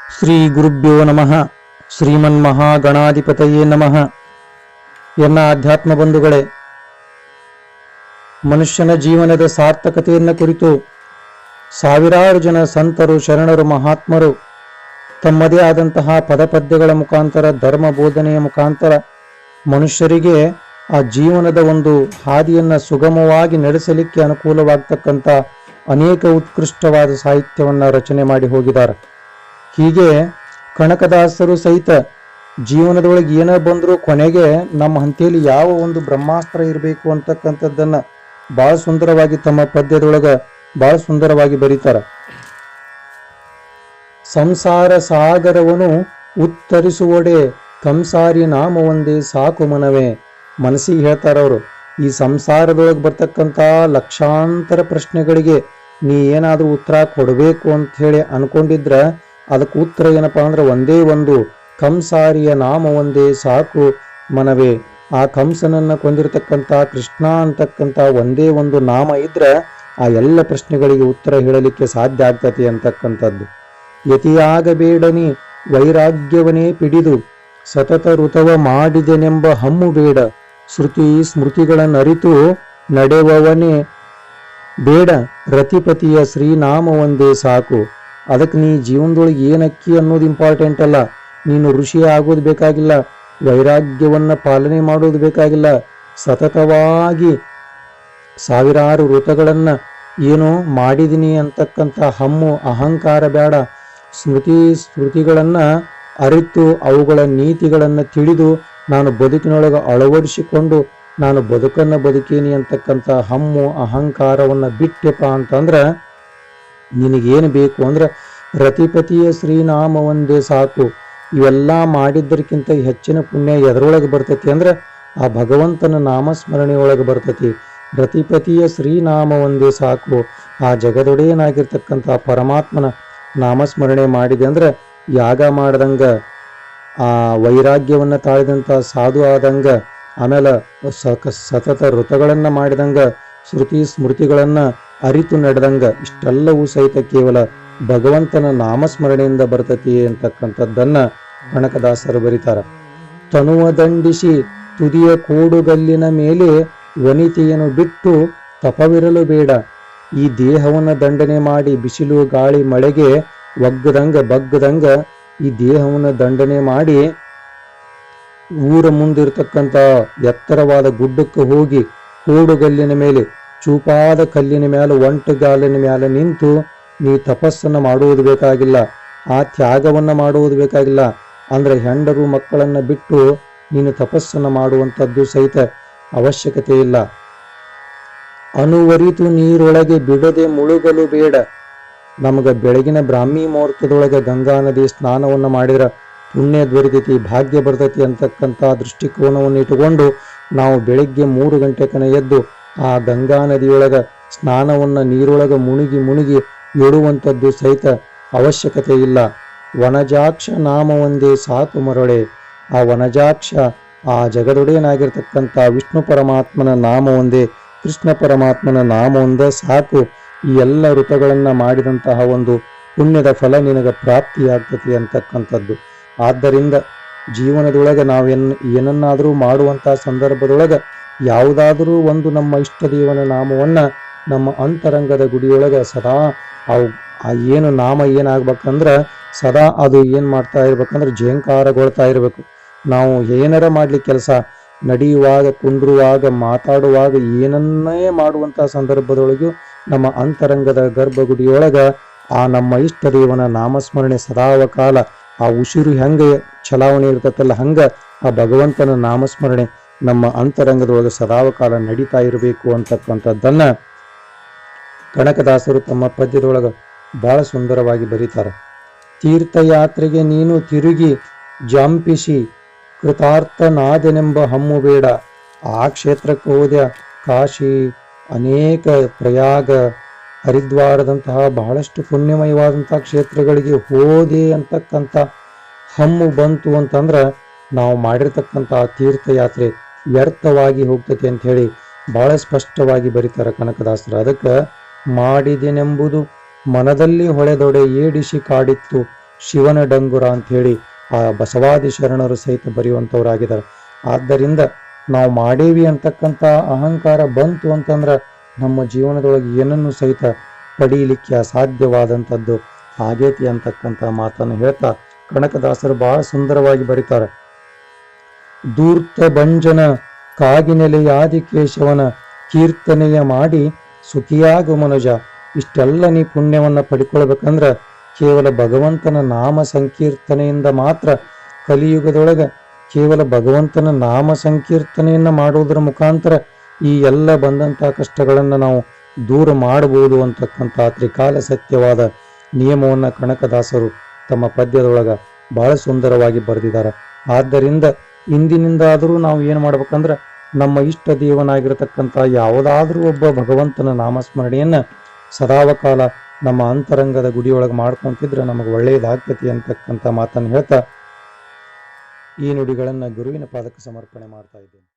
ಶ್ರೀ ಗುರುಭ್ಯೋ ನಮಃ. ಶ್ರೀಮನ್ಮಹಾಗಣಾಧಿಪತಯೇ ನಮಃ. ಎನ್ನ ಅಧ್ಯಾತ್ಮ ಬಂಧುಗಳೇ, ಮನುಷ್ಯನ ಜೀವನದ ಸಾರ್ಥಕತೆಯನ್ನು ಕುರಿತು ಸಾವಿರಾರು ಜನ ಸಂತರು, ಶರಣರು, ಮಹಾತ್ಮರು ತಮ್ಮದೇ ಆದಂತಹ ಪದಪದ್ಯಗಳ ಮುಖಾಂತರ, ಧರ್ಮ ಬೋಧನೆಯ ಮುಖಾಂತರ ಮನುಷ್ಯರಿಗೆ ಆ ಜೀವನದ ಒಂದು ಹಾದಿಯನ್ನು ಸುಗಮವಾಗಿ ನಡೆಸಲಿಕ್ಕೆ ಅನುಕೂಲವಾಗ್ತಕ್ಕಂಥ ಅನೇಕ ಉತ್ಕೃಷ್ಟವಾದ ಸಾಹಿತ್ಯವನ್ನು ರಚನೆ ಮಾಡಿ ಹೋಗಿದ್ದಾರೆ. ಹೀಗೆ ಕನಕದಾಸರು ಸಹಿತ ಜೀವನದೊಳಗೆ ಏನೇ ಬಂದರೂ ಕೊನೆಗೆ ನಮ್ಮ ಹಂತೆಯಲ್ಲಿ ಯಾವ ಒಂದು ಬ್ರಹ್ಮಾಸ್ತ್ರ ಇರಬೇಕು ಅಂತಕ್ಕಂಥದ್ದನ್ನು ಬಹಳ ಸುಂದರವಾಗಿ ತಮ್ಮ ಪದ್ಯದೊಳಗೆ ಬಹಳ ಸುಂದರವಾಗಿ ಬರೀತಾರೆ. ಸಂಸಾರ ಸಾಗರವನು ಉತ್ತರಿಸುವಡೆ ಕಂಸಾರಿ ನಾಮ ಒಂದೇ ಸಾಕು ಮನವೇ. ಮನಸ್ಸಿಗೆ ಹೇಳ್ತಾರವರು, ಈ ಸಂಸಾರದೊಳಗೆ ಬರ್ತಕ್ಕಂಥ ಲಕ್ಷಾಂತರ ಪ್ರಶ್ನೆಗಳಿಗೆ ನೀ ಏನಾದರೂ ಉತ್ತರ ಕೊಡಬೇಕು ಅಂತ ಹೇಳಿ ಅನ್ಕೊಂಡಿದ್ರ ಅದಕ್ಕೆ ಉತ್ತರ ಏನಪ್ಪಾ ಅಂದ್ರೆ ಒಂದೇ ಒಂದು, ಕಂಸಾರಿಯ ನಾಮ ಒಂದೇ ಸಾಕು ಮನವೇ. ಆ ಕಂಸನನ್ನ ಕೊಂದಿರತಕ್ಕಂಥ ಕೃಷ್ಣ ಅಂತಕ್ಕಂಥ ಒಂದೇ ಒಂದು ನಾಮ ಇದ್ರೆ ಆ ಎಲ್ಲ ಪ್ರಶ್ನೆಗಳಿಗೆ ಉತ್ತರ ಹೇಳಲಿಕ್ಕೆ ಸಾಧ್ಯ ಆಗ್ತತಿ ಅಂತಕ್ಕಂಥದ್ದು. ಯತಿಯಾಗಬೇಡನಿ ವೈರಾಗ್ಯವನೇ ಪಿಡಿದು ಸತತ ಋತವ ಮಾಡಿದೆನೆಂಬ ಹಮ್ಮು ಬೇಡ. ಶ್ರುತಿ ಸ್ಮೃತಿಗಳನ್ನರಿತು ನಡೆವವನೇ ಬೇಡ. ರತಿಪತಿಯ ಶ್ರೀನಾಮ ಒಂದೇ ಸಾಕು. ಅದಕ್ಕೆ ನೀ ಜೀವನದೊಳಗೆ ಏನಕ್ಕಿ ಅನ್ನೋದು ಇಂಪಾರ್ಟೆಂಟ್ ಅಲ್ಲ. ನೀನು ಋಷಿ ಆಗೋದು ಬೇಕಾಗಿಲ್ಲ, ವೈರಾಗ್ಯವನ್ನ ಪಾಲನೆ ಮಾಡೋದು ಬೇಕಾಗಿಲ್ಲ. ಸತತವಾಗಿ ಸಾವಿರಾರು ಋತುಗಳನ್ನ ಏನು ಮಾಡಿದೀನಿ ಅಂತಕ್ಕಂಥ ಹಮ್ಮು ಅಹಂಕಾರ ಬೇಡ. ಸ್ಮೃತಿಗಳನ್ನ ಅರಿತು ಅವುಗಳ ನೀತಿಗಳನ್ನು ತಿಳಿದು ನಾನು ಬದುಕಿನೊಳಗೆ ಅಳವಡಿಸಿಕೊಂಡು ನಾನು ಬದುಕನ್ನು ಬದುಕೀನಿ ಅಂತಕ್ಕಂಥ ಹಮ್ಮು ಅಹಂಕಾರವನ್ನು ಬಿಟ್ಟೆಪ್ಪ ಅಂತಂದ್ರೆ ನಿನಗೇನು ಬೇಕು ಅಂದ್ರೆ ರತಿಪತಿಯ ಶ್ರೀನಾಮ ಒಂದೇ ಸಾಕು. ಇವೆಲ್ಲ ಮಾಡಿದ್ದಕ್ಕಿಂತ ಹೆಚ್ಚಿನ ಪುಣ್ಯ ಎದರೊಳಗೆ ಬರ್ತತಿ ಅಂದ್ರೆ ಆ ಭಗವಂತನ ನಾಮಸ್ಮರಣೆಯೊಳಗೆ ಬರ್ತತಿ. ರತಿಪತಿಯ ಶ್ರೀನಾಮ ಒಂದೇ ಸಾಕು. ಆ ಜಗದೊಡೆಯನಾಗಿರ್ತಕ್ಕಂಥ ಪರಮಾತ್ಮನ ನಾಮಸ್ಮರಣೆ ಮಾಡಿದೆ ಅಂದ್ರೆ ಯಾಗ ಮಾಡ್ದಂಗ, ಆ ವೈರಾಗ್ಯವನ್ನ ತಾಳಿದಂಥ ಸಾಧು ಆದಂಗ, ಆಮೇಲೆ ಸತತ ಋತುಗಳನ್ನ ಮಾಡಿದಂಗ, ಶ್ರುತಿ ಸ್ಮೃತಿಗಳನ್ನ ಅರಿತು ನಡೆದಂಗ, ಇಷ್ಟೆಲ್ಲವೂ ಸಹಿತ ಕೇವಲ ಭಗವಂತನ ನಾಮಸ್ಮರಣೆಯಿಂದ ಬರ್ತತಿ ಅಂತಕ್ಕಂಥದ್ದನ್ನ ಕನಕದಾಸರು ಬರೀತಾರ. ತನುವ ದಂಡಿಸಿ ತುದಿಯ ಕೋಡುಗಲ್ಲಿನ ಮೇಲೆ ವನಿತೆಯನ್ನು ಬಿಟ್ಟು ತಪವಿರಲು ಬೇಡ. ಈ ದೇಹವನ್ನು ದಂಡನೆ ಮಾಡಿ ಬಿಸಿಲು ಗಾಳಿ ಮಳೆಗೆ ಬಗ್ಗದಂಗ ಈ ದೇಹವನ್ನು ದಂಡನೆ ಮಾಡಿ ಊರ ಮುಂದಿರ್ತಕ್ಕಂಥ ಎತ್ತರವಾದ ಗುಡ್ಡಕ್ಕೆ ಹೋಗಿ ಕೋಡುಗಲ್ಲಿನ ಮೇಲೆ, ಚೂಪಾದ ಕಲ್ಲಿನ ಮೇಲೆ, ಒಂಟುಗಾಲಿನ ಮೇಲೆ ನಿಂತು ನೀ ತಪಸ್ಸನ್ನು ಮಾಡುವುದು ಬೇಕಾಗಿಲ್ಲ. ಆ ತ್ಯಾಗವನ್ನು ಮಾಡುವುದು ಬೇಕಾಗಿಲ್ಲ. ಅಂದ್ರೆ ಹೆಂಡರು ಮಕ್ಕಳನ್ನ ಬಿಟ್ಟು ನೀನು ತಪಸ್ಸನ್ನು ಮಾಡುವಂಥದ್ದು ಸಹಿತ ಅವಶ್ಯಕತೆ ಇಲ್ಲ. ಅನುವರಿತು ನೀರೊಳಗೆ ಬಿಡದೆ ಮುಳುಗಲು ಬೇಡ. ನಮಗೆ ಬೆಳಗಿನ ಬ್ರಾಹ್ಮಿ ಮುಹೂರ್ತದೊಳಗೆ ಗಂಗಾ ನದಿ ಸ್ನಾನವನ್ನು ಮಾಡಿದ್ರೆ ಪುಣ್ಯ ದೊರೆತೈತಿ, ಭಾಗ್ಯ ಬರ್ತೈತಿ ಅಂತಕ್ಕಂಥ ದೃಷ್ಟಿಕೋನವನ್ನು ಇಟ್ಟುಕೊಂಡು ನಾವು ಬೆಳಗ್ಗೆ 3 ಗಂಟೆಕನ ಎದ್ದು ಆ ಗಂಗಾ ನದಿಯೊಳಗೆ ಸ್ನಾನವನ್ನು ನೀರೊಳಗೆ ಮುಳುಗಿ ಇಡುವಂಥದ್ದು ಸಹಿತ ಅವಶ್ಯಕತೆ ಇಲ್ಲ. ವನಜಾಕ್ಷ ನಾಮ ಒಂದೇ ಸಾಕು ಮರಳೆ. ಆ ವನಜಾಕ್ಷ ಆ ಜಗದೊಡೆಯನಾಗಿರ್ತಕ್ಕಂಥ ವಿಷ್ಣು ಪರಮಾತ್ಮನ ನಾಮ ಒಂದೇ, ಕೃಷ್ಣ ಪರಮಾತ್ಮನ ನಾಮ ಒಂದೇ ಸಾಕು. ಈ ಎಲ್ಲ ಋತುಗಳನ್ನ ಮಾಡಿದಂತಹ ಒಂದು ಪುಣ್ಯದ ಫಲ ನಿನಗೆ ಪ್ರಾಪ್ತಿಯಾಗ್ತತಿ ಅಂತಕ್ಕಂಥದ್ದು. ಆದ್ದರಿಂದ ಜೀವನದೊಳಗೆ ಏನನ್ನಾದರೂ ಮಾಡುವಂತಹ ಸಂದರ್ಭದೊಳಗೆ ಯಾವುದಾದರೂ ಒಂದು ನಮ್ಮ ಇಷ್ಟ ದೇವನ ನಾಮವನ್ನ ನಮ್ಮ ಅಂತರಂಗದ ಗುಡಿಯೊಳಗೆ ಸದಾ ಆ ಏನು ನಾಮ ಏನಾಗ್ಬೇಕಂದ್ರೆ ಸದಾ ಅದು ಏನ್ ಮಾಡ್ತಾ ಇರ್ಬೇಕಂದ್ರೆ ಜೇಂಕಾರಗೊಳ್ತಾ ಇರಬೇಕು. ನಾವು ಏನಾರ ಮಾಡ್ಲಿ ಕೆಲಸ, ನಡೆಯುವಾಗ, ಕುಂಡ್ರುವಾಗ, ಮಾತಾಡುವಾಗ, ಏನನ್ನೇ ಮಾಡುವಂತಹ ಸಂದರ್ಭದೊಳಗೂ ನಮ್ಮ ಅಂತರಂಗದ ಗರ್ಭಗುಡಿಯೊಳಗ ಆ ನಮ್ಮ ಇಷ್ಟ ದೇವನ ನಾಮಸ್ಮರಣೆ ಸದಾವಕಾಲ, ಆ ಉಸಿರು ಹೆಂಗ ಚಲಾವಣೆ ಇರ್ತತಲ್ಲ ಹಂಗ ಆ ಭಗವಂತನ ನಾಮಸ್ಮರಣೆ ನಮ್ಮ ಅಂತರಂಗದೊಳಗೆ ಸದಾವಕಾಲ ನಡೀತಾ ಇರಬೇಕು ಅಂತಕ್ಕಂಥದ್ದನ್ನ ಕನಕದಾಸರು ತಮ್ಮ ಪದ್ಯದೊಳಗೆ ಬಹಳ ಸುಂದರವಾಗಿ ಬರೀತಾರೆ. ತೀರ್ಥಯಾತ್ರೆಗೆ ನೀನು ತಿರುಗಿ ಜಂಪಿಸಿ ಕೃತಾರ್ಥನಾದೆನೆಂಬ ಹಮ್ಮು ಬೇಡ. ಆ ಕ್ಷೇತ್ರಕ್ಕೆ ಹೋದ ಕಾಶಿ, ಅನೇಕ ಪ್ರಯಾಗ, ಹರಿದ್ವಾರದಂತಹ ಬಹಳಷ್ಟು ಪುಣ್ಯಮಯವಾದಂತಹ ಕ್ಷೇತ್ರಗಳಿಗೆ ಹೋದೆ ಅಂತಕ್ಕಂಥ ಹಮ್ಮು ಬಂತು ಅಂತಂದ್ರೆ ನಾವು ಮಾಡಿರ್ತಕ್ಕಂತಹ ತೀರ್ಥಯಾತ್ರೆ ವ್ಯರ್ಥವಾಗಿ ಹೋಗ್ತತಿ ಅಂತ ಹೇಳಿ ಬಹಳ ಸ್ಪಷ್ಟವಾಗಿ ಬರೀತಾರೆ ಕನಕದಾಸರು. ಅದಕ್ಕೆ ಮಾಡಿದೆನೆಂಬುದು ಮನದಲ್ಲಿ ಹೊಳೆದೊಡೆ ಏಡಿಸಿ ಕಾಡಿತ್ತು ಶಿವನ ಡಂಗುರ ಅಂತ ಹೇಳಿ ಆ ಬಸವಾದಿ ಶರಣರು ಸಹಿತ ಬರೆಯುವಂಥವ್ರಾಗಿದ್ದಾರೆ. ಆದ್ದರಿಂದ ನಾವು ಮಾಡೇವಿ ಅಂತಕ್ಕಂಥ ಅಹಂಕಾರ ಬಂತು ಅಂತಂದ್ರೆ ನಮ್ಮ ಜೀವನದೊಳಗೆ ಏನನ್ನು ಸಹಿತ ಪಡೀಲಿಕ್ಕೆ ಅಸಾಧ್ಯವಾದಂಥದ್ದು ಆಗೇತಿ ಅಂತಕ್ಕಂಥ ಮಾತನ್ನು ಹೇಳ್ತಾ ಕನಕದಾಸರು ಬಹಳ ಸುಂದರವಾಗಿ ಬರೀತಾರೆ. ಧೂರ್ತ ಭಂಜನ ಕಾಗಿನೆಲೆಯಾದಿ ಕೇಶವನ ಕೀರ್ತನೆಯ ಮಾಡಿ ಸುಖಿಯಾಗು ಮನುಜ. ಇಷ್ಟೆಲ್ಲ ನೀ ಪುಣ್ಯವನ್ನ ಪಡ್ಕೊಳ್ಬೇಕಂದ್ರ ಕೇವಲ ಭಗವಂತನ ನಾಮ ಸಂಕೀರ್ತನೆಯಿಂದ ಮಾತ್ರ, ಕಲಿಯುಗದೊಳಗೆ ಕೇವಲ ಭಗವಂತನ ನಾಮ ಸಂಕೀರ್ತನೆಯನ್ನ ಮಾಡುವುದರ ಮುಖಾಂತರ ಈ ಎಲ್ಲ ಬಂದಂತಹ ಕಷ್ಟಗಳನ್ನು ನಾವು ದೂರ ಮಾಡಬಹುದು ಅಂತಕ್ಕಂಥ ತ್ರಿಕಾಲ ಸತ್ಯವಾದ ನಿಯಮವನ್ನ ಕನಕದಾಸರು ತಮ್ಮ ಪದ್ಯದೊಳಗ ಬಹಳ ಸುಂದರವಾಗಿ ಬರೆದಿದ್ದಾರೆ. ಆದ್ದರಿಂದ ಇಂದಿನಿಂದಾದರೂ ನಾವು ಏನು ಮಾಡ್ಬೇಕಂದ್ರೆ ನಮ್ಮ ಇಷ್ಟ ದೇವನಾಗಿರತಕ್ಕಂಥ ಯಾವುದಾದ್ರೂ ಒಬ್ಬ ಭಗವಂತನ ನಾಮಸ್ಮರಣೆಯನ್ನ ಸದಾವಕಾಲ ನಮ್ಮ ಅಂತರಂಗದ ಗುಡಿಯೊಳಗೆ ಮಾಡ್ಕೊಂತಿದ್ರೆ ನಮಗೆ ಒಳ್ಳೆಯದಾಗ್ತತಿ ಅಂತಕ್ಕಂಥ ಮಾತನ್ನು ಹೇಳ್ತಾ ಈ ನುಡಿಗಳನ್ನ ಗುರುವಿನ ಪಾದಕ್ಕೆ ಸಮರ್ಪಣೆ ಮಾಡ್ತಾ ಇದ್ದೇನೆ.